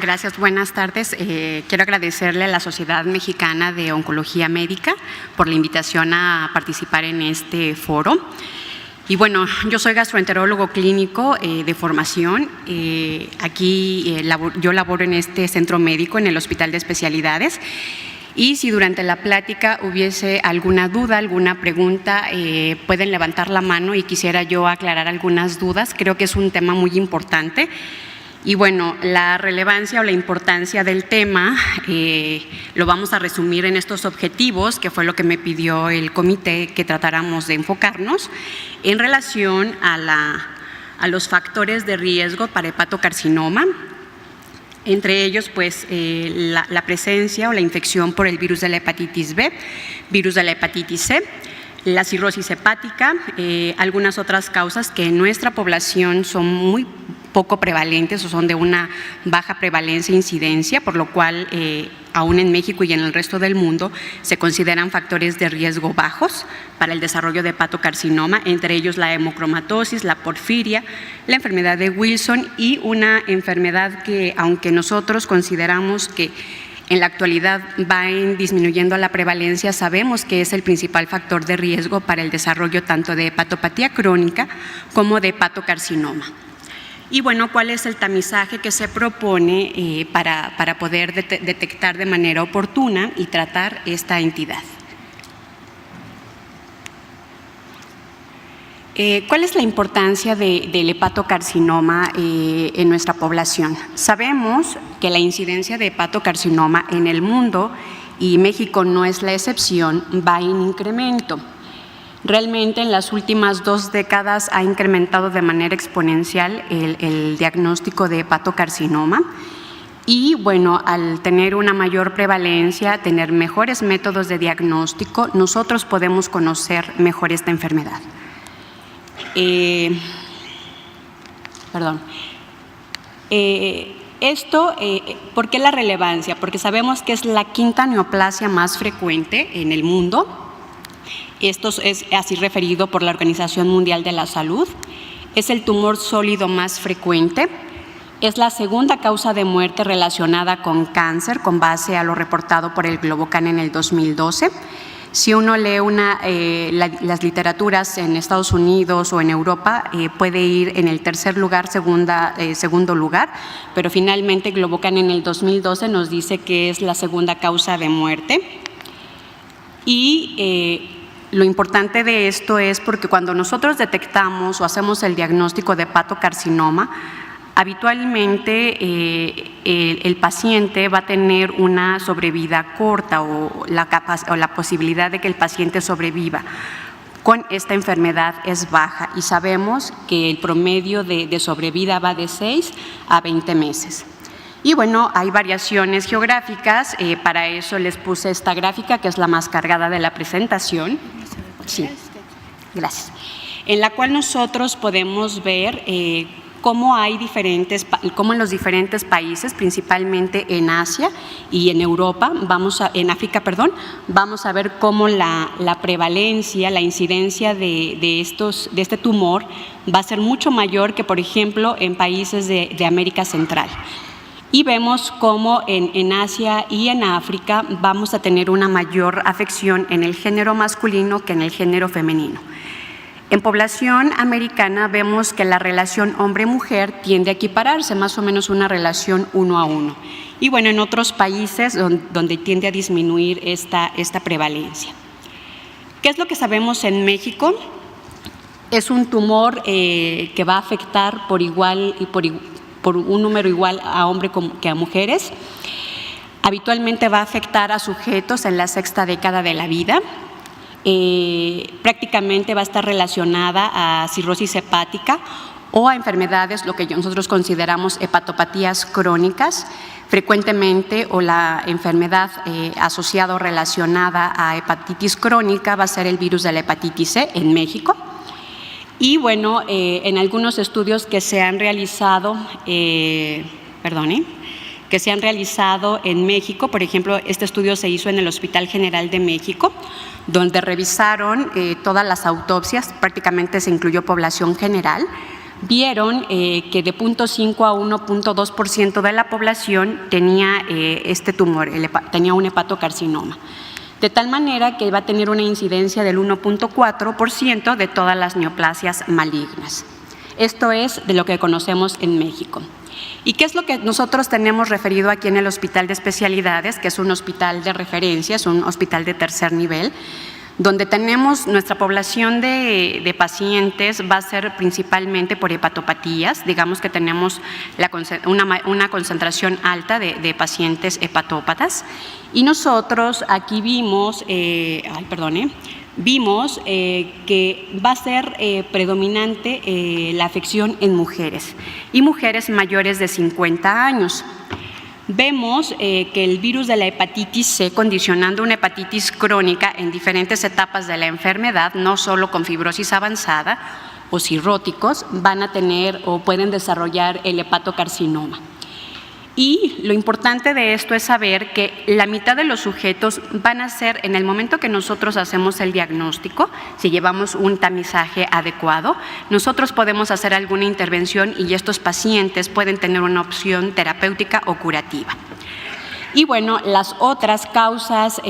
Gracias, buenas tardes. Quiero agradecerle a la Sociedad Mexicana de Oncología Médica por la invitación a participar en este foro. Y bueno, yo soy gastroenterólogo clínico de formación. Yo laboro en este centro médico, en el Hospital de Especialidades. Y si durante la plática hubiese alguna duda, alguna pregunta, pueden levantar la mano y quisiera yo aclarar algunas dudas. Creo que es un tema muy importante. Y bueno, la relevancia o la importancia del tema lo vamos a resumir en estos objetivos, que fue lo que me pidió el comité que tratáramos de enfocarnos en relación a los factores de riesgo para hepatocarcinoma. Entre ellos, pues, la presencia o la infección por el virus de la hepatitis B, virus de la hepatitis C, la cirrosis hepática, algunas otras causas que en nuestra población son muy poco prevalentes o son de una baja prevalencia e incidencia, por lo cual aún en México y en el resto del mundo se consideran factores de riesgo bajos para el desarrollo de hepatocarcinoma, entre ellos la hemocromatosis, la porfiria, la enfermedad de Wilson y una enfermedad que, aunque nosotros consideramos que en la actualidad va disminuyendo la prevalencia, sabemos que es el principal factor de riesgo para el desarrollo tanto de hepatopatía crónica como de hepatocarcinoma. Y bueno, ¿cuál es el tamizaje que se propone para poder detectar de manera oportuna y tratar esta entidad? ¿Cuál es la importancia del hepatocarcinoma en nuestra población? Sabemos que la incidencia de hepatocarcinoma en el mundo, y México no es la excepción, va en incremento. Realmente en las últimas 2 décadas ha incrementado de manera exponencial el diagnóstico de hepatocarcinoma y bueno, al tener una mayor prevalencia, tener mejores métodos de diagnóstico, nosotros podemos conocer mejor esta enfermedad. ¿Por qué la relevancia? Porque sabemos que es la quinta neoplasia más frecuente en el mundo. Esto es así referido por la Organización Mundial de la Salud. Es el tumor sólido más frecuente. Es la segunda causa de muerte relacionada con cáncer, con base a lo reportado por el Globocan en el 2012. Si uno lee las literaturas en Estados Unidos o en Europa, puede ir en el tercer lugar, segundo lugar, pero finalmente Globocan en el 2012 nos dice que es la segunda causa de muerte. Y lo importante de esto es porque cuando nosotros detectamos o hacemos el diagnóstico de hepatocarcinoma, habitualmente el paciente va a tener una sobrevida corta o la posibilidad de que el paciente sobreviva con esta enfermedad es baja y sabemos que el promedio de sobrevida va de 6 a 20 meses. Y bueno, hay variaciones geográficas, para eso les puse esta gráfica que es la más cargada de la presentación. Sí, gracias. En la cual nosotros podemos ver cómo en los diferentes países, principalmente en Asia y en Europa, en África, vamos a ver cómo la prevalencia, la incidencia de este tumor va a ser mucho mayor que, por ejemplo, en países de América Central. Y vemos cómo en Asia y en África vamos a tener una mayor afección en el género masculino que en el género femenino. En población americana vemos que la relación hombre-mujer tiende a equipararse, más o menos una relación 1 a 1. Y bueno, en otros países donde tiende a disminuir esta prevalencia. ¿Qué es lo que sabemos en México? Es un tumor que va a afectar por igual y por un número igual a hombres que a mujeres. Habitualmente va a afectar a sujetos en la 6ª década de la vida. Prácticamente va a estar relacionada a cirrosis hepática o a enfermedades, lo que nosotros consideramos hepatopatías crónicas, frecuentemente, o la enfermedad asociada o relacionada a hepatitis crónica va a ser el virus de la hepatitis C en México. Y bueno, en algunos estudios que se han realizado, en México, por ejemplo, este estudio se hizo en el Hospital General de México, donde revisaron todas las autopsias, prácticamente se incluyó población general, vieron que de 0.5 a 1.2% de la población tenía este tumor, tenía un hepatocarcinoma. De tal manera que va a tener una incidencia del 1.4% de todas las neoplasias malignas. Esto es de lo que conocemos en México. ¿Y qué es lo que nosotros tenemos referido aquí en el Hospital de Especialidades, que es un hospital de referencia, es un hospital de tercer nivel, donde tenemos nuestra población de pacientes va a ser principalmente por hepatopatías? Digamos que tenemos una concentración alta de pacientes hepatópatas, y nosotros aquí vimos, vimos que va a ser predominante la afección en mujeres y mujeres mayores de 50 años. Vemos que el virus de la hepatitis C, condicionando una hepatitis crónica en diferentes etapas de la enfermedad, no solo con fibrosis avanzada o cirróticos, van a tener o pueden desarrollar el hepatocarcinoma. Y lo importante de esto es saber que la mitad de los sujetos van a ser, en el momento que nosotros hacemos el diagnóstico, si llevamos un tamizaje adecuado, nosotros podemos hacer alguna intervención y estos pacientes pueden tener una opción terapéutica o curativa. Y bueno, las otras causas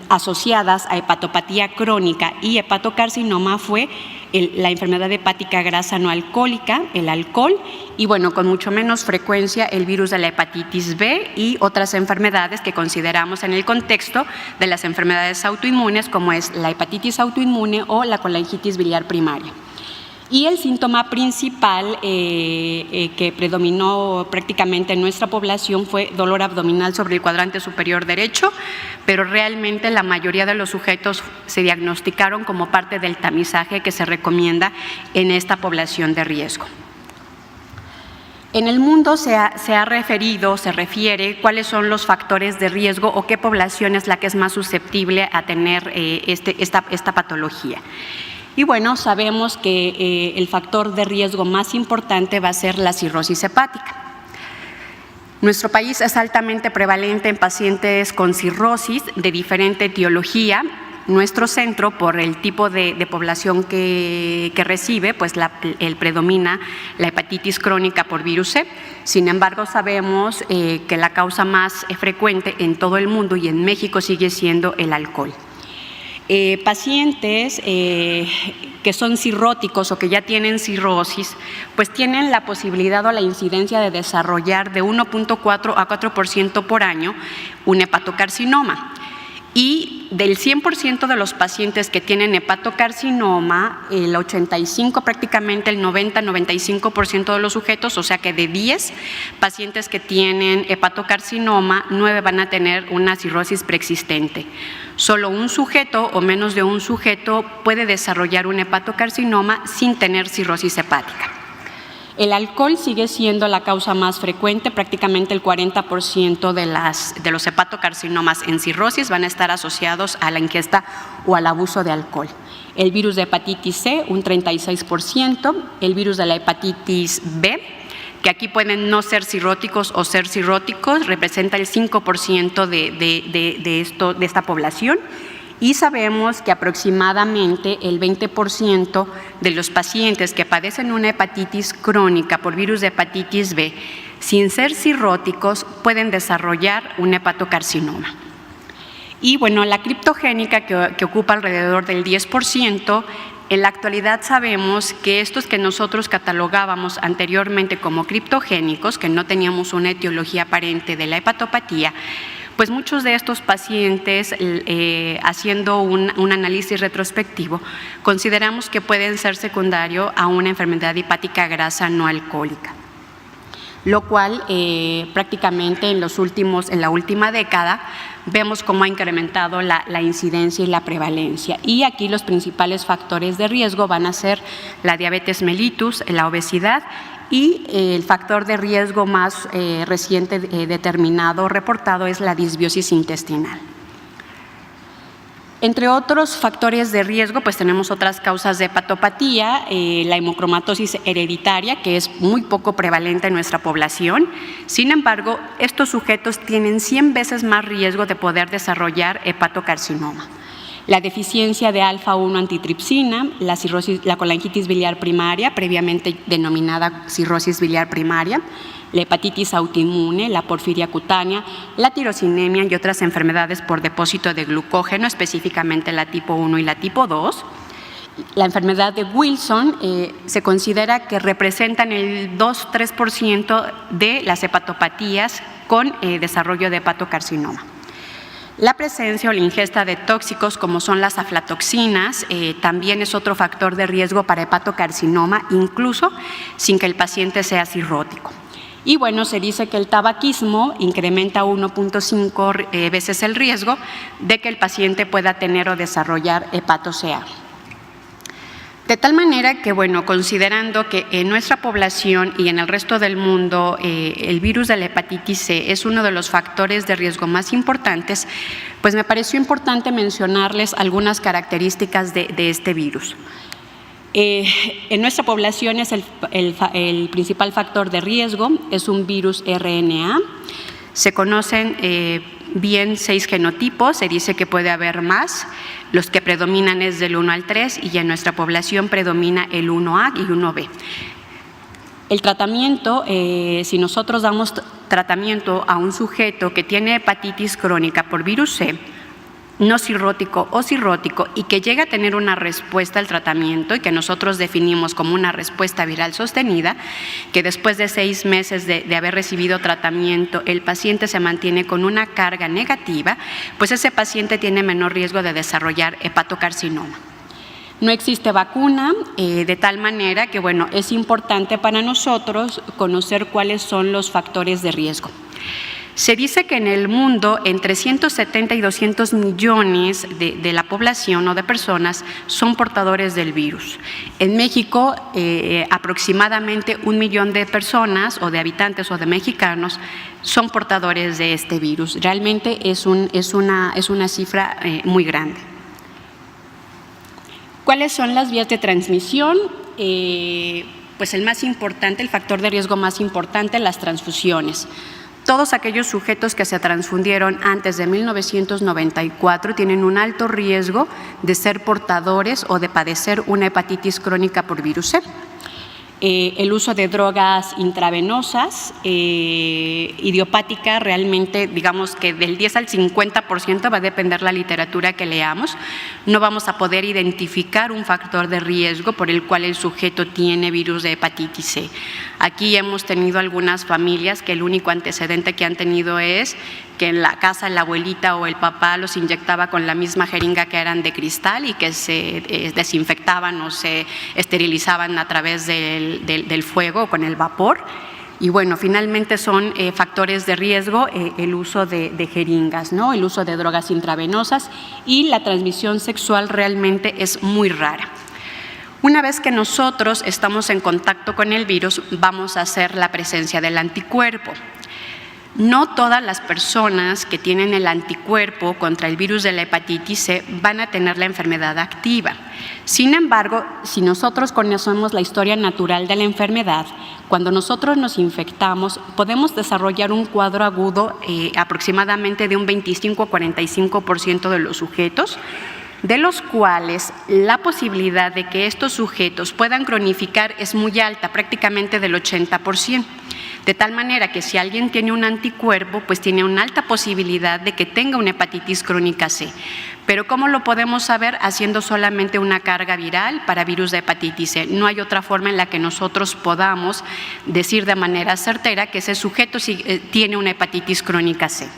asociadas a hepatopatía crónica y hepatocarcinoma fue la enfermedad hepática grasa no alcohólica, el alcohol, y bueno, con mucho menos frecuencia el virus de la hepatitis B y otras enfermedades que consideramos en el contexto de las enfermedades autoinmunes, como es la hepatitis autoinmune o la colangitis biliar primaria. Y el síntoma principal que predominó prácticamente en nuestra población fue dolor abdominal sobre el cuadrante superior derecho, pero realmente la mayoría de los sujetos se diagnosticaron como parte del tamizaje que se recomienda en esta población de riesgo. En el mundo se refiere cuáles son los factores de riesgo o qué población es la que es más susceptible a tener esta patología. Y bueno, sabemos que el factor de riesgo más importante va a ser la cirrosis hepática. Nuestro país es altamente prevalente en pacientes con cirrosis de diferente etiología. Nuestro centro, por el tipo de población que recibe, pues predomina la hepatitis crónica por virus C. Sin embargo, sabemos que la causa más frecuente en todo el mundo y en México sigue siendo el alcohol. Pacientes que son cirróticos o que ya tienen cirrosis, pues tienen la posibilidad o la incidencia de desarrollar de 1.4 a 4% por año un hepatocarcinoma. Y del 100% de los pacientes que tienen hepatocarcinoma, el 85, prácticamente el 90-95% de los sujetos, o sea que de 10 pacientes que tienen hepatocarcinoma, 9 van a tener una cirrosis preexistente. Solo un sujeto o menos de un sujeto puede desarrollar un hepatocarcinoma sin tener cirrosis hepática. El alcohol sigue siendo la causa más frecuente, prácticamente el 40% de los hepatocarcinomas en cirrosis van a estar asociados a la ingesta o al abuso de alcohol. El virus de hepatitis C, un 36%, el virus de la hepatitis B, que aquí pueden no ser cirróticos o ser cirróticos, representa el 5% de esta población. Y sabemos que aproximadamente el 20% de los pacientes que padecen una hepatitis crónica por virus de hepatitis B, sin ser cirróticos, pueden desarrollar un hepatocarcinoma. Y bueno, la criptogénica, que ocupa alrededor del 10%, en la actualidad sabemos que estos que nosotros catalogábamos anteriormente como criptogénicos, que no teníamos una etiología aparente de la hepatopatía, pues muchos de estos pacientes, haciendo un análisis retrospectivo, consideramos que pueden ser secundario a una enfermedad hepática grasa no alcohólica, lo cual prácticamente en la última década vemos cómo ha incrementado la incidencia y la prevalencia. Y aquí los principales factores de riesgo van a ser la diabetes mellitus, la obesidad, y el factor de riesgo más reciente determinado o reportado es la disbiosis intestinal. Entre otros factores de riesgo, pues tenemos otras causas de hepatopatía, la hemocromatosis hereditaria, que es muy poco prevalente en nuestra población. Sin embargo, estos sujetos tienen 100 veces más riesgo de poder desarrollar hepatocarcinoma. la deficiencia de alfa-1 antitripsina, la colangitis biliar primaria, previamente denominada cirrosis biliar primaria, la hepatitis autoinmune, la porfiria cutánea, la tirosinemia y otras enfermedades por depósito de glucógeno, específicamente la tipo 1 y la tipo 2. La enfermedad de Wilson se considera que representan el 2-3% de las hepatopatías con desarrollo de hepatocarcinoma. La presencia o la ingesta de tóxicos como son las aflatoxinas también es otro factor de riesgo para hepatocarcinoma, incluso sin que el paciente sea cirrótico. Y bueno, se dice que el tabaquismo incrementa 1.5 veces el riesgo de que el paciente pueda tener o desarrollar hepato-CA. De tal manera que, bueno, considerando que en nuestra población y en el resto del mundo el virus de la hepatitis C es uno de los factores de riesgo más importantes, pues me pareció importante mencionarles algunas características de este virus. En nuestra población es el principal factor de riesgo, es un virus RNA. Se conocen bien 6 genotipos, se dice que puede haber más. Los que predominan es del 1 al 3 y en nuestra población predomina el 1A y 1B. El tratamiento, si nosotros damos tratamiento a un sujeto que tiene hepatitis crónica por virus C, no cirrótico o cirrótico y que llega a tener una respuesta al tratamiento y que nosotros definimos como una respuesta viral sostenida, que después de 6 meses de haber recibido tratamiento el paciente se mantiene con una carga negativa, pues ese paciente tiene menor riesgo de desarrollar hepatocarcinoma. No existe vacuna, de tal manera que, bueno, es importante para nosotros conocer cuáles son los factores de riesgo. Se dice que en el mundo entre 170 y 200 millones de la población o de personas son portadores del virus. En México, aproximadamente 1 millón de personas o de habitantes o de mexicanos son portadores de este virus. Realmente es una cifra muy grande. ¿Cuáles son las vías de transmisión? Pues el más importante, el factor de riesgo más importante, las transfusiones. Todos aquellos sujetos que se transfundieron antes de 1994 tienen un alto riesgo de ser portadores o de padecer una hepatitis crónica por virus C. El uso de drogas intravenosas, idiopática, realmente digamos que del 10 al 50% va a depender la literatura que leamos. No vamos a poder identificar un factor de riesgo por el cual el sujeto tiene virus de hepatitis C. Aquí hemos tenido algunas familias que el único antecedente que han tenido es que en la casa la abuelita o el papá los inyectaba con la misma jeringa que eran de cristal y que se desinfectaban o se esterilizaban a través del fuego o con el vapor. Y bueno, finalmente son factores de riesgo el uso de jeringas, ¿no? El uso de drogas intravenosas y la transmisión sexual realmente es muy rara. Una vez que nosotros estamos en contacto con el virus, vamos a hacer la presencia del anticuerpo. No todas las personas que tienen el anticuerpo contra el virus de la hepatitis C van a tener la enfermedad activa. Sin embargo, si nosotros conocemos la historia natural de la enfermedad, cuando nosotros nos infectamos, podemos desarrollar un cuadro agudo aproximadamente de un 25 a 45% de los sujetos, de los cuales la posibilidad de que estos sujetos puedan cronificar es muy alta, prácticamente del 80%. De tal manera que si alguien tiene un anticuerpo, pues tiene una alta posibilidad de que tenga una hepatitis crónica C. Pero ¿cómo lo podemos saber? Haciendo solamente una carga viral para virus de hepatitis C. No hay otra forma en la que nosotros podamos decir de manera certera que ese sujeto tiene una hepatitis crónica C.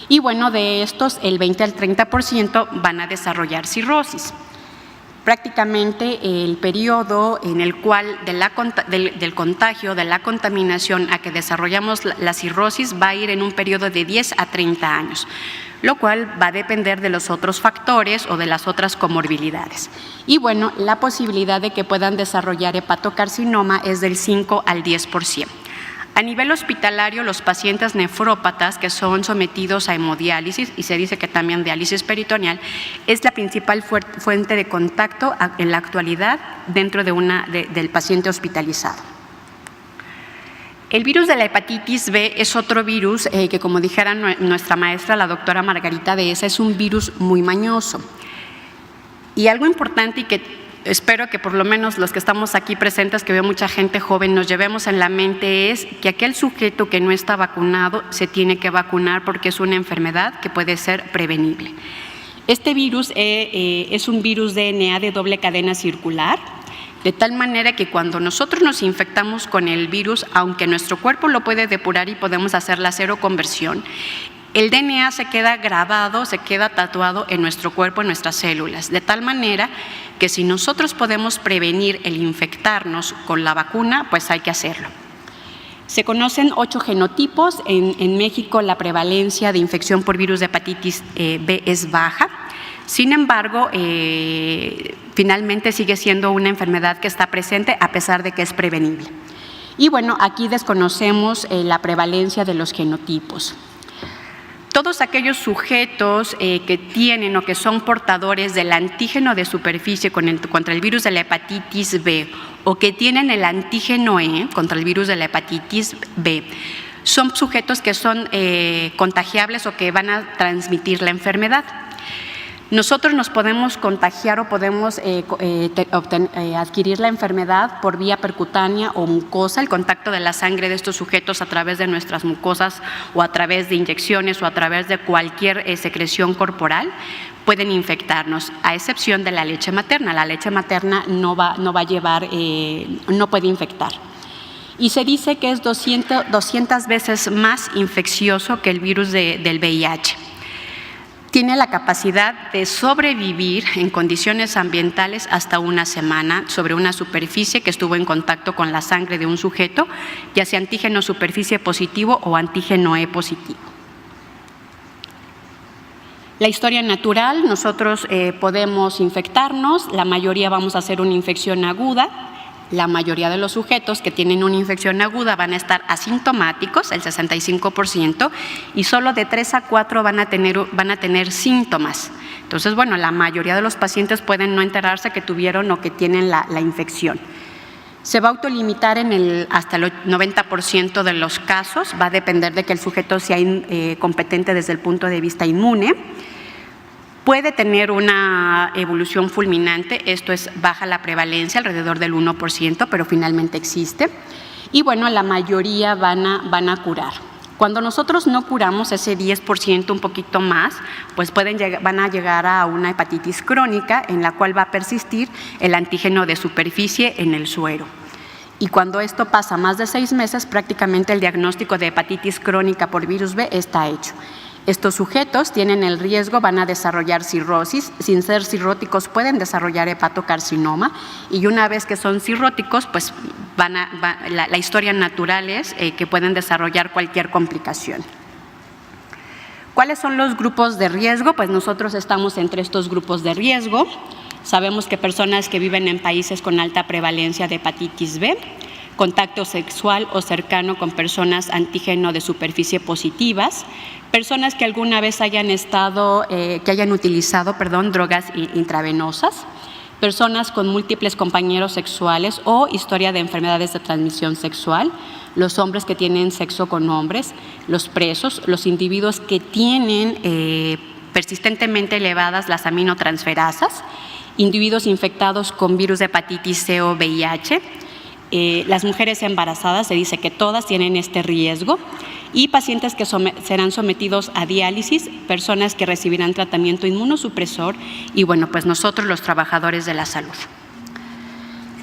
Y bueno, de estos, el 20 al 30% van a desarrollar cirrosis. Prácticamente el periodo en el cual del contagio, de la contaminación a que desarrollamos la cirrosis va a ir en un periodo de 10 a 30 años, lo cual va a depender de los otros factores o de las otras comorbilidades. Y bueno, la posibilidad de que puedan desarrollar hepatocarcinoma es del 5 al 10%. A nivel hospitalario, los pacientes nefrópatas que son sometidos a hemodiálisis, y se dice que también diálisis peritoneal, es la principal fuente de contacto en la actualidad dentro del paciente hospitalizado. El virus de la hepatitis B es otro virus que, como dijera nuestra maestra, la doctora Margarita Dehesa, es un virus muy mañoso. Y algo importante y que espero que por lo menos los que estamos aquí presentes, que veo mucha gente joven, nos llevemos en la mente es que aquel sujeto que no está vacunado se tiene que vacunar porque es una enfermedad que puede ser prevenible. Este virus es un virus DNA de doble cadena circular, de tal manera que cuando nosotros nos infectamos con el virus, aunque nuestro cuerpo lo puede depurar y podemos hacer la seroconversión, el DNA se queda grabado, se queda tatuado en nuestro cuerpo, en nuestras células, de tal manera que si nosotros podemos prevenir el infectarnos con la vacuna, pues hay que hacerlo. Se conocen 8 genotipos. En México la prevalencia de infección por virus de hepatitis B es baja. Sin embargo, finalmente sigue siendo una enfermedad que está presente a pesar de que es prevenible. Y bueno, aquí desconocemos la prevalencia de los genotipos. Todos aquellos sujetos que tienen o que son portadores del antígeno de superficie contra el virus de la hepatitis B o que tienen el antígeno E contra el virus de la hepatitis B, son sujetos que son contagiables o que van a transmitir la enfermedad. Nosotros nos podemos contagiar o podemos adquirir la enfermedad por vía percutánea o mucosa, el contacto de la sangre de estos sujetos a través de nuestras mucosas o a través de inyecciones o a través de cualquier secreción corporal, pueden infectarnos, a excepción de la leche materna. La leche materna no va a llevar, no puede infectar. Y se dice que es 200 veces más infeccioso que el virus del VIH. Tiene la capacidad de sobrevivir en condiciones ambientales hasta una semana sobre una superficie que estuvo en contacto con la sangre de un sujeto, ya sea antígeno superficie positivo o antígeno E positivo. La historia natural, nosotros podemos infectarnos, la mayoría vamos a hacer una infección aguda. La mayoría de los sujetos que tienen una infección aguda van a estar asintomáticos, el 65%, y solo de 3 a 4 van a tener síntomas. Entonces, bueno, la mayoría de los pacientes pueden no enterarse que tuvieron o que tienen la infección. Se va a autolimitar hasta el 90% de los casos, va a depender de que el sujeto sea competente desde el punto de vista inmune. Puede tener una evolución fulminante, esto es baja la prevalencia, alrededor del 1%, pero finalmente existe. Y bueno, la mayoría van a curar. Cuando nosotros no curamos ese 10%, un poquito más, pues van a llegar a una hepatitis crónica en la cual va a persistir el antígeno de superficie en el suero. Y cuando esto pasa más de 6 meses, prácticamente el diagnóstico de hepatitis crónica por virus B está hecho. Estos sujetos tienen el riesgo, van a desarrollar cirrosis, sin ser cirróticos pueden desarrollar hepatocarcinoma y una vez que son cirróticos, pues la historia natural es que pueden desarrollar cualquier complicación. ¿Cuáles son los grupos de riesgo? Pues nosotros estamos entre estos grupos de riesgo. Sabemos que personas que viven en países con alta prevalencia de hepatitis B, contacto sexual o cercano con personas antígeno de superficie positivas, personas que alguna vez hayan utilizado drogas intravenosas, personas con múltiples compañeros sexuales o historia de enfermedades de transmisión sexual, los hombres que tienen sexo con hombres, los presos, los individuos que tienen persistentemente elevadas las aminotransferasas, individuos infectados con virus de hepatitis C o VIH, las mujeres embarazadas, se dice que todas tienen este riesgo, y pacientes que serán sometidos a diálisis, personas que recibirán tratamiento inmunosupresor y bueno, pues nosotros los trabajadores de la salud.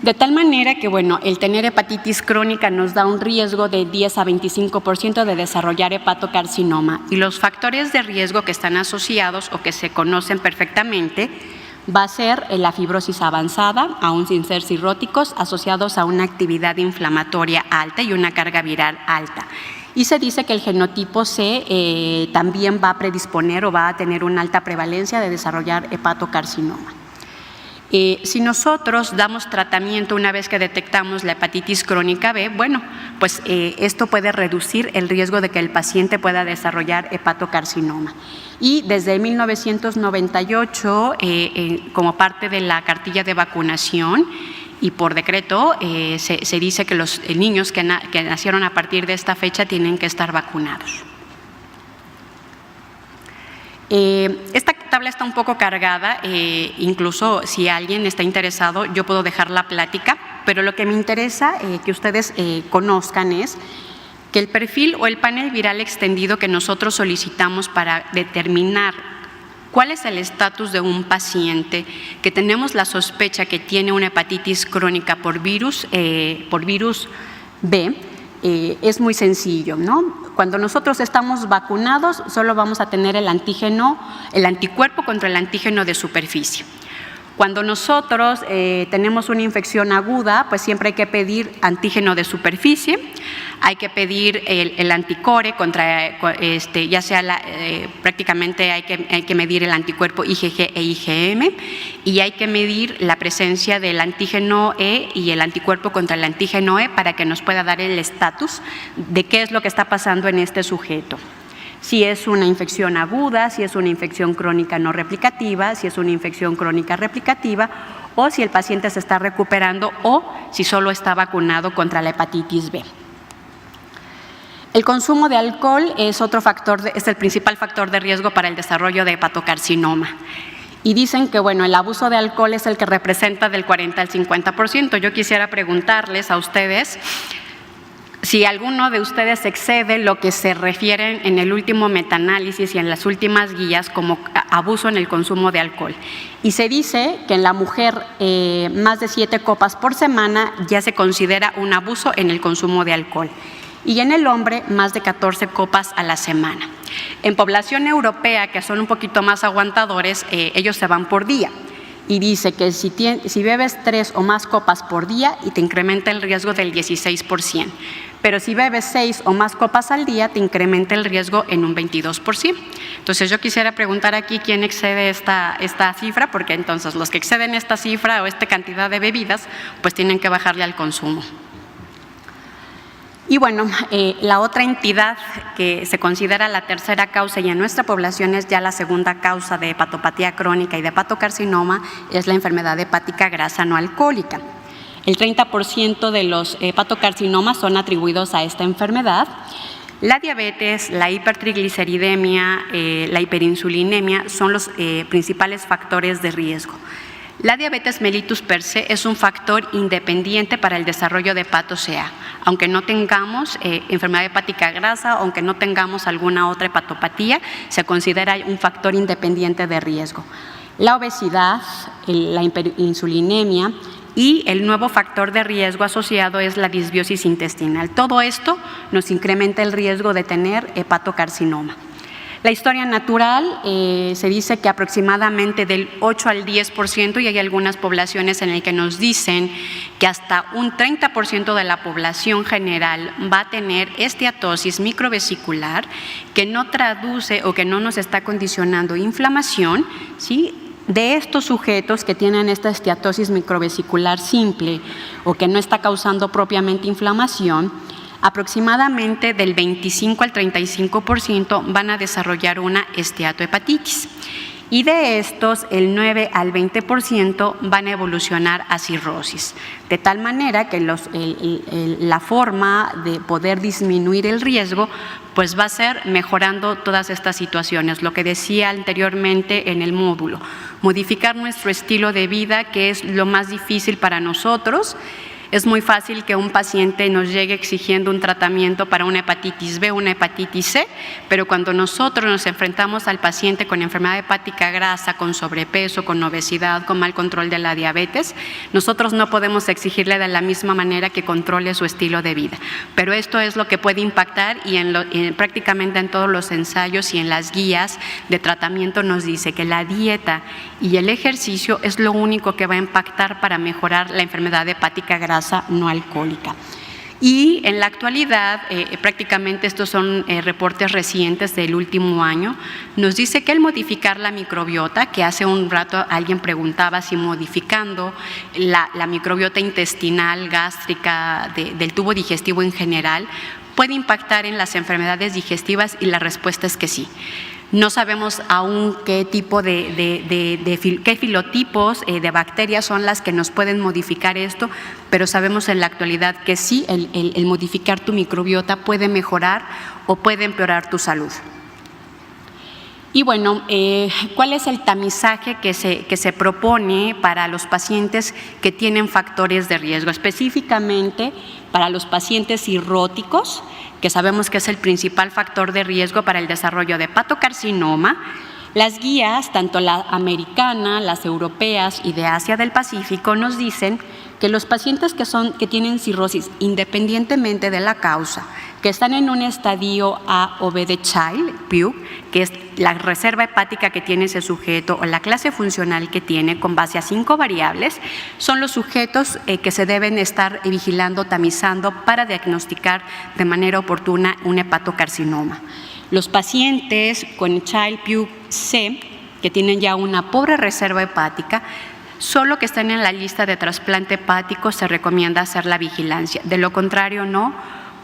De tal manera que bueno, el tener hepatitis crónica nos da un riesgo de 10 a 25% de desarrollar hepatocarcinoma y los factores de riesgo que están asociados o que se conocen perfectamente va a ser la fibrosis avanzada, aún sin ser cirróticos, asociados a una actividad inflamatoria alta y una carga viral alta. Y se dice que el genotipo C también va a predisponer o va a tener una alta prevalencia de desarrollar hepatocarcinoma. Si nosotros damos tratamiento una vez que detectamos la hepatitis crónica B, bueno, pues esto puede reducir el riesgo de que el paciente pueda desarrollar hepatocarcinoma. Y desde 1998, como parte de la cartilla de vacunación y por decreto, se dice que los niños que nacieron a partir de esta fecha tienen que estar vacunados. Esta tabla está un poco cargada, incluso si alguien está interesado, yo puedo dejar la plática, pero lo que me interesa que ustedes conozcan es que el perfil o el panel viral extendido que nosotros solicitamos para determinar cuál es el estatus de un paciente que tenemos la sospecha que tiene una hepatitis crónica por virus B, es muy sencillo, ¿no? Cuando nosotros estamos vacunados, solo vamos a tener el anticuerpo contra el antígeno de superficie. Cuando nosotros tenemos una infección aguda, pues siempre hay que pedir antígeno de superficie, hay que pedir el anticore contra, ya sea prácticamente hay que medir el anticuerpo IgG e IgM, y hay que medir la presencia del antígeno E y el anticuerpo contra el antígeno E para que nos pueda dar el estatus de qué es lo que está pasando en este sujeto. Si es una infección aguda, si es una infección crónica no replicativa, si es una infección crónica replicativa, o si el paciente se está recuperando o si solo está vacunado contra la hepatitis B. El consumo de alcohol es el principal factor de riesgo para el desarrollo de hepatocarcinoma. Y dicen que, bueno, el abuso de alcohol es el que representa del 40 al 50%. Yo quisiera preguntarles a ustedes si alguno de ustedes excede lo que se refieren en el último metaanálisis y en las últimas guías como abuso en el consumo de alcohol. Y se dice que en la mujer más de 7 copas por semana ya se considera un abuso en el consumo de alcohol. Y en el hombre más de 14 copas a la semana. En población europea, que son un poquito más aguantadores, ellos se van por día. Y dice que si bebes 3 o más copas por día y te incrementa el riesgo del 16%. Pero si bebes 6 o más copas al día, te incrementa el riesgo en un 22%. Entonces yo quisiera preguntar aquí quién excede esta cifra, porque entonces los que exceden esta cifra o esta cantidad de bebidas, pues tienen que bajarle al consumo. Y bueno, la otra entidad que se considera la tercera causa y en nuestra población es ya la segunda causa de hepatopatía crónica y de hepatocarcinoma es la enfermedad hepática grasa no alcohólica. El 30% de los hepatocarcinomas son atribuidos a esta enfermedad. La diabetes, la hipertrigliceridemia, la hiperinsulinemia son los principales factores de riesgo. La diabetes mellitus per se es un factor independiente para el desarrollo de hepato-CA. Aunque no tengamos enfermedad hepática grasa, aunque no tengamos alguna otra hepatopatía, se considera un factor independiente de riesgo. La obesidad, la hiperinsulinemia y el nuevo factor de riesgo asociado es la disbiosis intestinal. Todo esto nos incrementa el riesgo de tener hepatocarcinoma. La historia natural se dice que aproximadamente del 8 al 10% y hay algunas poblaciones en las que nos dicen que hasta un 30% de la población general va a tener esteatosis microvesicular que no traduce o que no nos está condicionando inflamación, ¿sí? De estos sujetos que tienen esta esteatosis microvesicular simple o que no está causando propiamente inflamación, aproximadamente del 25 al 35% van a desarrollar una esteatohepatitis. Y de estos, el 9 al 20% van a evolucionar a cirrosis. De tal manera que la forma de poder disminuir el riesgo pues va a ser mejorando todas estas situaciones. Lo que decía anteriormente en el módulo, modificar nuestro estilo de vida, que es lo más difícil para nosotros. Es muy fácil que un paciente nos llegue exigiendo un tratamiento para una hepatitis B, una hepatitis C, pero cuando nosotros nos enfrentamos al paciente con enfermedad hepática grasa, con sobrepeso, con obesidad, con mal control de la diabetes, nosotros no podemos exigirle de la misma manera que controle su estilo de vida. Pero esto es lo que puede impactar y prácticamente en todos los ensayos y en las guías de tratamiento nos dice que la dieta y el ejercicio es lo único que va a impactar para mejorar la enfermedad hepática grasa no alcohólica. Y en la actualidad, prácticamente estos son reportes recientes del último año, nos dice que el modificar la microbiota, que hace un rato alguien preguntaba si modificando la microbiota intestinal, gástrica, del tubo digestivo en general, puede impactar en las enfermedades digestivas y la respuesta es que sí. No sabemos aún qué tipo qué filotipos de bacterias son las que nos pueden modificar esto, pero sabemos en la actualidad que sí, el modificar tu microbiota puede mejorar o puede empeorar tu salud. Y bueno, ¿cuál es el tamizaje que se propone para los pacientes que tienen factores de riesgo? Específicamente para los pacientes cirróticos, que sabemos que es el principal factor de riesgo para el desarrollo de hepatocarcinoma. Las guías, tanto la americana, las europeas y de Asia del Pacífico, nos dicen que los pacientes que tienen cirrosis, independientemente de la causa, que están en un estadio A o B de Child-Pugh, que es la reserva hepática que tiene ese sujeto o la clase funcional que tiene con base a 5 variables, son los sujetos que se deben estar vigilando, tamizando para diagnosticar de manera oportuna un hepatocarcinoma. Los pacientes con Child-Pugh C, que tienen ya una pobre reserva hepática, solo que estén en la lista de trasplante hepático se recomienda hacer la vigilancia. De lo contrario, no,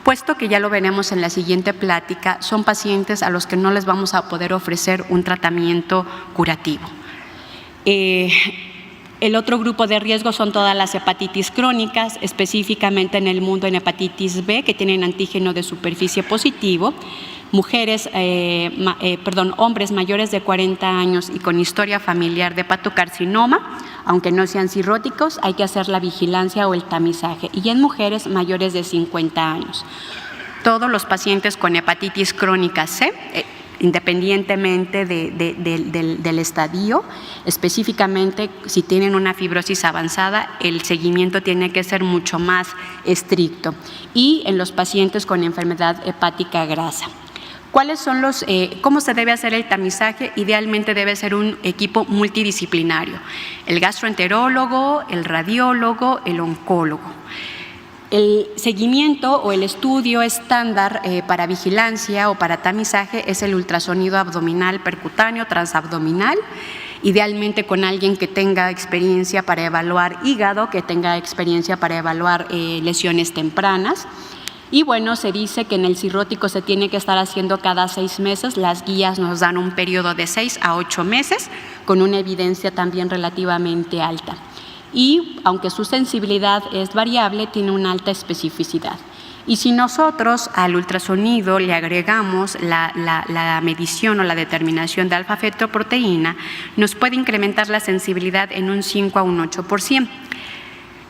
puesto que ya lo veremos en la siguiente plática, son pacientes a los que no les vamos a poder ofrecer un tratamiento curativo. El otro grupo de riesgo son todas las hepatitis crónicas, específicamente en el mundo en hepatitis B, que tienen antígeno de superficie positivo. Hombres mayores de 40 años y con historia familiar de hepatocarcinoma, aunque no sean cirróticos, hay que hacer la vigilancia o el tamizaje. Y en mujeres mayores de 50 años. Todos los pacientes con hepatitis crónica C, independientemente del estadio, específicamente si tienen una fibrosis avanzada, el seguimiento tiene que ser mucho más estricto. Y en los pacientes con enfermedad hepática grasa. ¿Cuáles son cómo se debe hacer el tamizaje? Idealmente debe ser un equipo multidisciplinario, el gastroenterólogo, el radiólogo, el oncólogo. El seguimiento o el estudio estándar para vigilancia o para tamizaje es el ultrasonido abdominal percutáneo transabdominal, idealmente con alguien que tenga experiencia para evaluar hígado, que tenga experiencia para evaluar lesiones tempranas. Y bueno, se dice que en el cirrótico se tiene que estar haciendo cada 6 meses, las guías nos dan un periodo de 6 a 8 meses, con una evidencia también relativamente alta. Y aunque su sensibilidad es variable, tiene una alta especificidad. Y si nosotros al ultrasonido le agregamos la medición o la determinación de alfa-fetoproteína, nos puede incrementar la sensibilidad en un 5 a un 8%.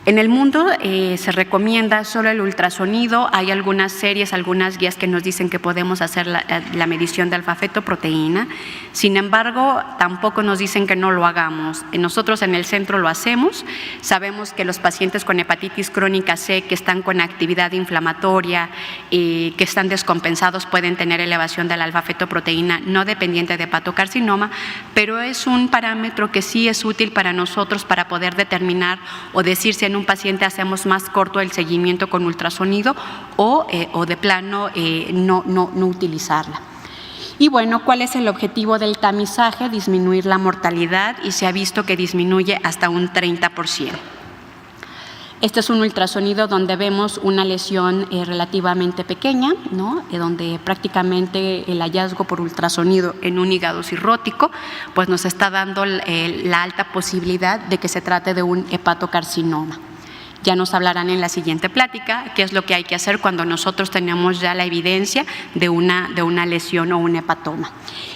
En el mundo se recomienda solo el ultrasonido, hay algunas series, algunas guías que nos dicen que podemos hacer la medición de alfa-fetoproteína, sin embargo, tampoco nos dicen que no lo hagamos. Nosotros en el centro lo hacemos, sabemos que los pacientes con hepatitis crónica C que están con actividad inflamatoria, que están descompensados, pueden tener elevación de la alfa-fetoproteína no dependiente de hepatocarcinoma, pero es un parámetro que sí es útil para nosotros para poder determinar o decir si en un paciente hacemos más corto el seguimiento con ultrasonido o de plano no utilizarla. Y bueno, ¿cuál es el objetivo del tamizaje? Disminuir la mortalidad y se ha visto que disminuye hasta un 30%. Este es un ultrasonido donde vemos una lesión relativamente pequeña, ¿no? Donde prácticamente el hallazgo por ultrasonido en un hígado cirrótico pues nos está dando la alta posibilidad de que se trate de un hepatocarcinoma. Ya nos hablarán en la siguiente plática qué es lo que hay que hacer cuando nosotros tenemos ya la evidencia de una lesión o un hepatoma.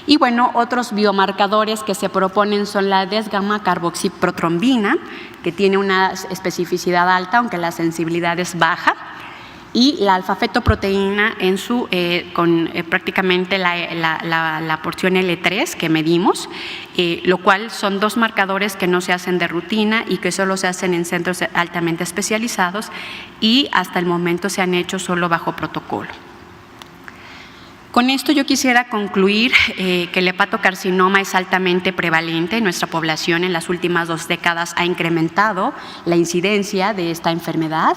Y bueno, otros biomarcadores que se proponen son la desgamma-carboxiprotrombina, que tiene una especificidad alta, aunque la sensibilidad es baja, y la alfa-fetoproteína en con prácticamente la porción L3 que medimos, lo cual son 2 marcadores que no se hacen de rutina y que solo se hacen en centros altamente especializados y hasta el momento se han hecho solo bajo protocolo. Con esto yo quisiera concluir que el hepatocarcinoma es altamente prevalente en nuestra población. En las últimas 2 décadas ha incrementado la incidencia de esta enfermedad.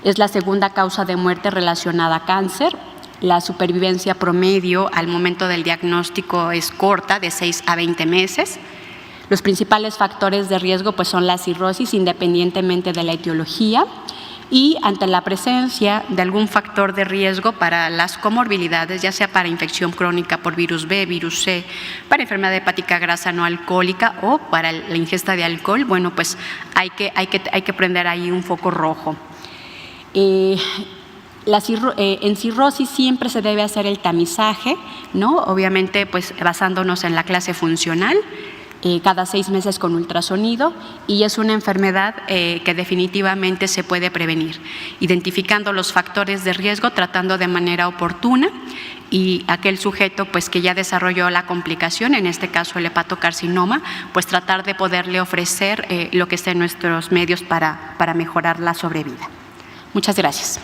Es la segunda causa de muerte relacionada a cáncer. La supervivencia promedio al momento del diagnóstico es corta, de 6 a 20 meses. Los principales factores de riesgo pues, son la cirrosis, independientemente de la etiología, y ante la presencia de algún factor de riesgo para las comorbilidades, ya sea para infección crónica por virus B, virus C, para enfermedad hepática grasa no alcohólica o para la ingesta de alcohol, bueno, pues hay que prender ahí un foco rojo. En cirrosis siempre se debe hacer el tamizaje, ¿no? Obviamente, pues basándonos en la clase funcional, cada 6 meses con ultrasonido, y es una enfermedad que definitivamente se puede prevenir, identificando los factores de riesgo, tratando de manera oportuna, y aquel sujeto pues que ya desarrolló la complicación, en este caso el hepatocarcinoma, pues tratar de poderle ofrecer lo que esté en nuestros medios para mejorar la sobrevida. Muchas gracias.